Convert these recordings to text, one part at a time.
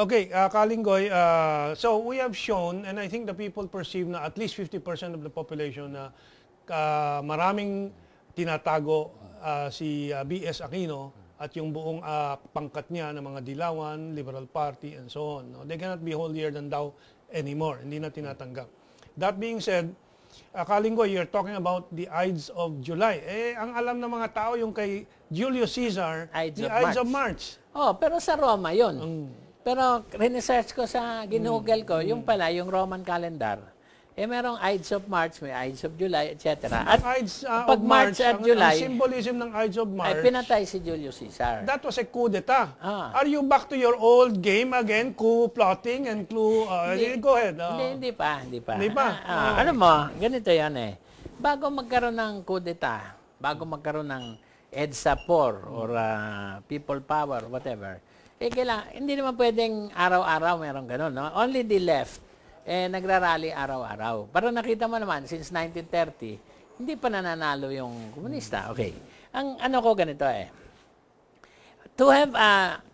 Okay, Kalinggoy, so we have shown, and I think the people perceive na at least 50% of the population na maraming tinatago si B.S. Aquino at yung buong pangkat niya ng mga Dilawan, Liberal Party, and so on. No? They cannot be holier than thou anymore. Hindi na tinatanggap. That being said, Kalinggoy, you're talking about the Ides of July. Ang alam ng mga tao yung kay Julius Caesar, the Ides of March. Oh, pero sa Roma yun. Pero research ko sa ginugol ko, yung pala, yung Roman calendar, merong Ides of March, may Ides of July, etc. At Ides pag of March at July, ang symbolism ng Ides of March, ay pinatay si Julius Caesar. That was a coup d'etat. Are you back to your old game again, coup plotting and coup... go ahead. Hindi pa. Alam mo, ganito yan Bago magkaroon ng coup d'etat, bago magkaroon ng EDSA 4 or people power, whatever, hindi naman pwedeng araw-araw mayroong ganun. No? Only the left, nagrarally araw-araw. Pero nakita mo naman, since 1930, hindi pa nananalo yung komunista. Okay. Ang ano ko ganito to have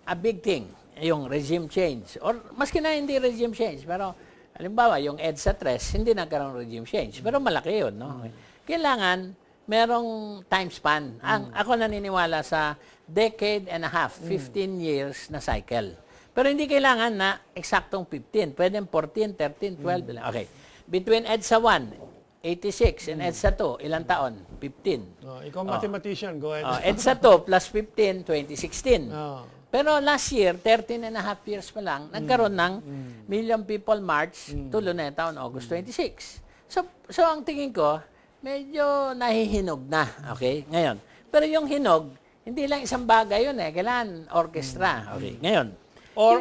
a big thing, yung regime change, or maski na hindi regime change, pero halimbawa, yung EDSA 3, hindi nagkaroon regime change. Pero malaki yun. No? Kailangan, merong time span. Ako naniniwala sa decade and a half, 15 years na cycle. Pero hindi kailangan na eksaktong 15. Pwede 14, 13, 12. Okay. Between EDSA 1, 86, and EDSA 2, ilang taon? 15. Ikaw mathematician, go ahead. EDSA 2 plus 15, 2016. Pero last year, 13 and a half years pa lang, nagkaroon ng Million People March to Luneta on August 26. So ang tingin ko, medyo nahihinog na. Okay? Ngayon. Pero yung hinog, hindi lang isang bagay yun Kailangan orchestra. Okay. Ngayon. Or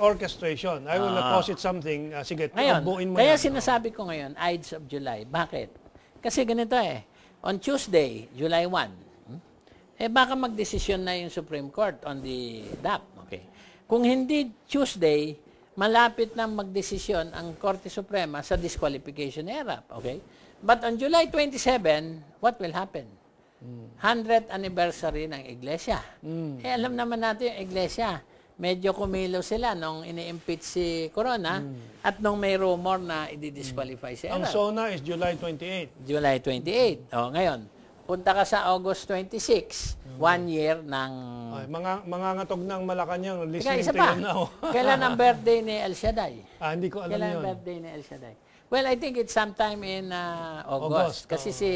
orchestration. I will posit something. Sige, buuin mo kaya sinasabi ko ngayon, Ides of July. Bakit? Kasi ganito On Tuesday, July 1, baka magdesisyon na yung Supreme Court on the DAP. Okay. Kung hindi Tuesday, malapit na magdesisyon ang Korte Suprema sa disqualification era. Okay? But on July 27, what will happen? 100th anniversary ng Iglesia. Alam naman natin yung Iglesia, medyo kumilo sila nung ini-impeach si Corona at nung may rumor na i-disqualify si Erap. Ang SONA is July 28. July 28. Ngayon, punta ka sa August 26, 1 year ng... Mga ngatog ng Malacanang, listening to you now. Kailan ang birthday ni El Shaddai? Hindi ko alam Kailan ang birthday ni El Shaddai? Well, I think it's sometime in August. Kasi si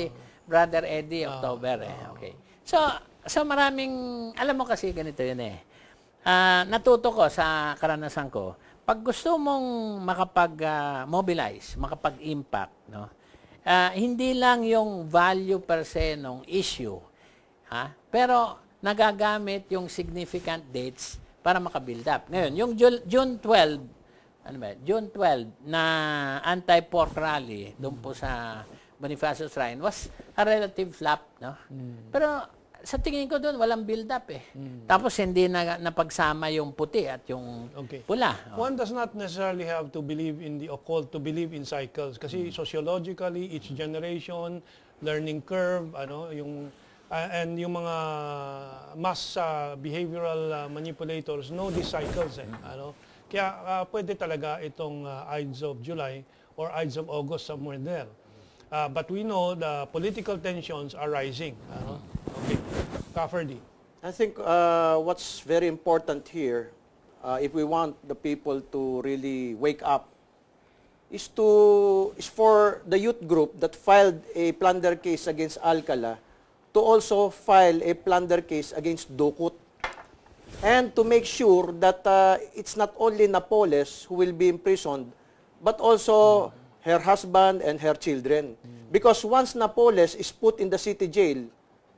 Brother Eddie, October. Okay. So maraming... Alam mo kasi ganito yun natuto ko sa karanasan ko, pag gusto mong makapag-mobilize, makapag-impact, no? Hindi lang yung value per se ng issue, pero nagagamit yung significant dates para makabuild up. Ngayon, yung June 12, June 12 na anti-pork rally doon po sa Bonifacio Shrine was a relative flop, no? Pero sa tingin ko doon, walang build-up Tapos hindi na napagsama yung puti at yung pula. One does not necessarily have to believe in the occult, to believe in cycles. Kasi sociologically, each generation, learning curve, and yung mga mass behavioral manipulators know these cycles. Kaya pwede talaga itong Ides of July or Ides of August, somewhere there. But we know the political tensions are rising. Okay. Cafferty. I think what's very important here, if we want the people to really wake up, is for the youth group that filed a plunder case against Alcala to also file a plunder case against Ducut. And to make sure that it's not only Napoles who will be imprisoned, but also her husband and her children. Because once Napoles is put in the city jail,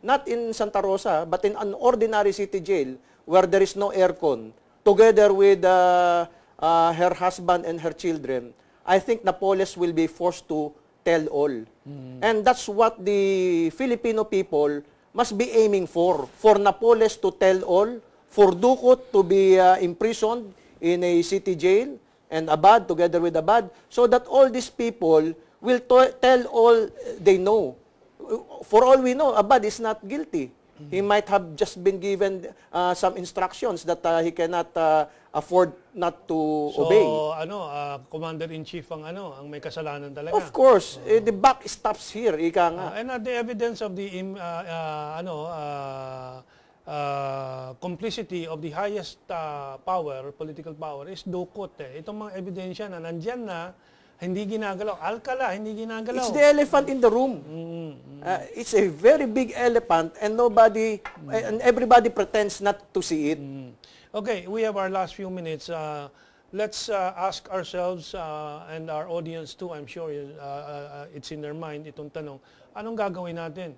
not in Santa Rosa, but in an ordinary city jail where there is no aircon, together with her husband and her children, I think Napoles will be forced to tell all. And that's what the Filipino people must be aiming for Napoles to tell all, for Ducut to be imprisoned in a city jail, and Abad together with Abad, so that all these people will tell all they know. For all we know, Abad is not guilty. He might have just been given some instructions that he cannot afford not to obey. So, Commander-in-Chief ang may kasalanan talaga. Of course, the buck stops here, ika nga. And the evidence of the complicity of the highest political power is dukot Itong mga ebidensya na nandyan na, hindi ginagalaw. Alcala, hindi ginagalaw. It's the elephant in the room. It's a very big elephant and and everybody pretends not to see it. Okay, we have our last few minutes. Let's ask ourselves and our audience too, I'm sure it's in their mind, itong tanong, anong gagawin natin?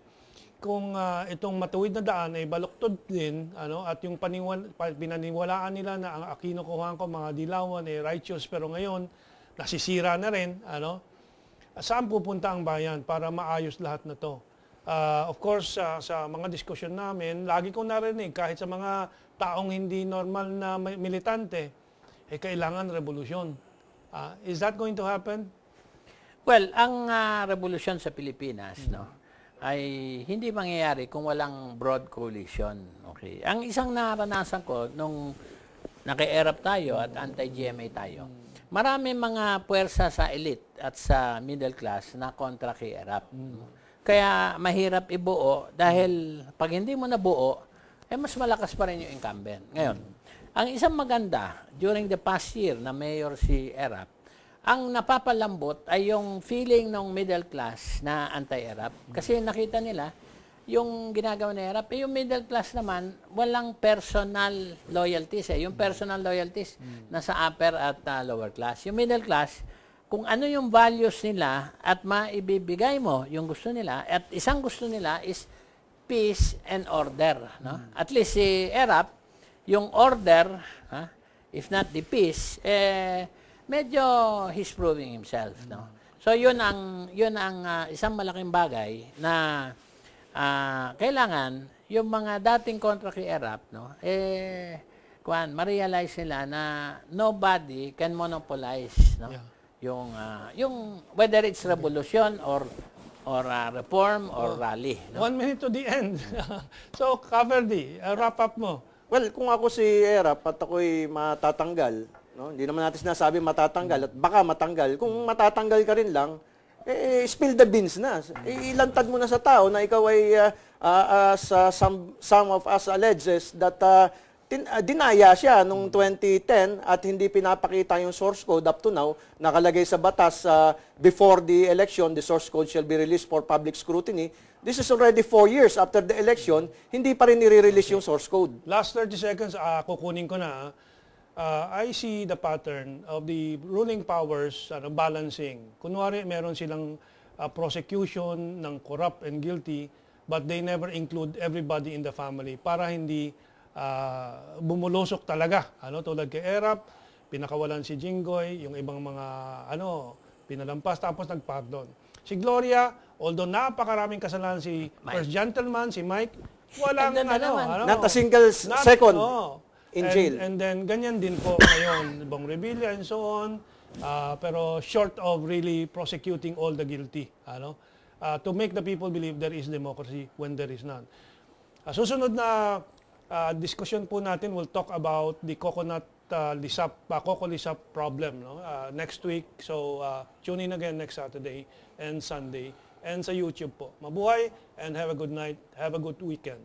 Kung itong matuwid na daan ay baluktod din, at yung pinaniwalaan nila na ang Aquino Cojuangco, mga dilawan, righteous, pero ngayon, nasisira na rin, saan pupunta ang bayan para maayos lahat na to? Of course, sa mga diskusyon namin, lagi kong narinig, kahit sa mga taong hindi normal na militante, kailangan revolusyon. Is that going to happen? Well, ang revolusyon sa Pilipinas, ay hindi mangyayari kung walang broad coalition. Okay. Ang isang naranasan ko nung naki-ERAP tayo at anti-GMA tayo, marami mga puwersa sa elite at sa middle class na kontra kay ERAP. Kaya mahirap ibuo dahil pag hindi mo nabuo, mas malakas pa rin yung incumbent. Ngayon, ang isang maganda during the past year na mayor si ERAP, ang napapalambot ay yung feeling ng middle class na anti-ERAP. Kasi nakita nila, yung ginagawa ni ERAP, yung middle class naman, walang personal loyalties. Yung personal loyalties nasa upper at lower class. Yung middle class, kung ano yung values nila at maibibigay mo yung gusto nila, at isang gusto nila is peace and order. No? At least si ERAP, yung order, if not the peace, medyo he's proving himself. No? So yun ang isang malaking bagay na kailangan yung mga dating kontra kay ERAP, ma-realize nila na nobody can monopolize, yung whether it's revolution or reform or rally. 1 minute to the end. So, Caverdi, wrap up mo. Well, kung ako si ERAP at ako'y matatanggal, hindi naman natin sinasabi matatanggal at baka matanggal. Kung matatanggal ka rin lang, spill the beans na. Ilantad mo na sa tao na ikaw ay, some of us alleges that dinaya siya noong 2010 at hindi pinapakita yung source code up to now. Nakalagay sa batas before the election, the source code shall be released for public scrutiny. This is already 4 years after the election, hindi pa rin nire-release yung source code. Last 30 seconds, kukunin ko na. I see the pattern of the ruling powers balancing. Kunwari, meron silang prosecution ng corrupt and guilty, but they never include everybody in the family para hindi bumulusok talaga. Tulad kay ERAP, pinakawalan si Jinggoy, yung ibang mga pinalampas, tapos nagpardon. Si Gloria, although napakaraming kasalanan si First Gentleman, si Mike, walang not a single second in jail. And then, ganyan din po ngayon, Bong Revilla and so on, pero short of really prosecuting all the guilty. To make the people believe there is democracy when there is none. Susunod na discussion po natin, we'll talk about the Coco Lisap problem next week. So tune in again next Saturday and Sunday and sa YouTube po. Mabuhay and have a good night. Have a good weekend.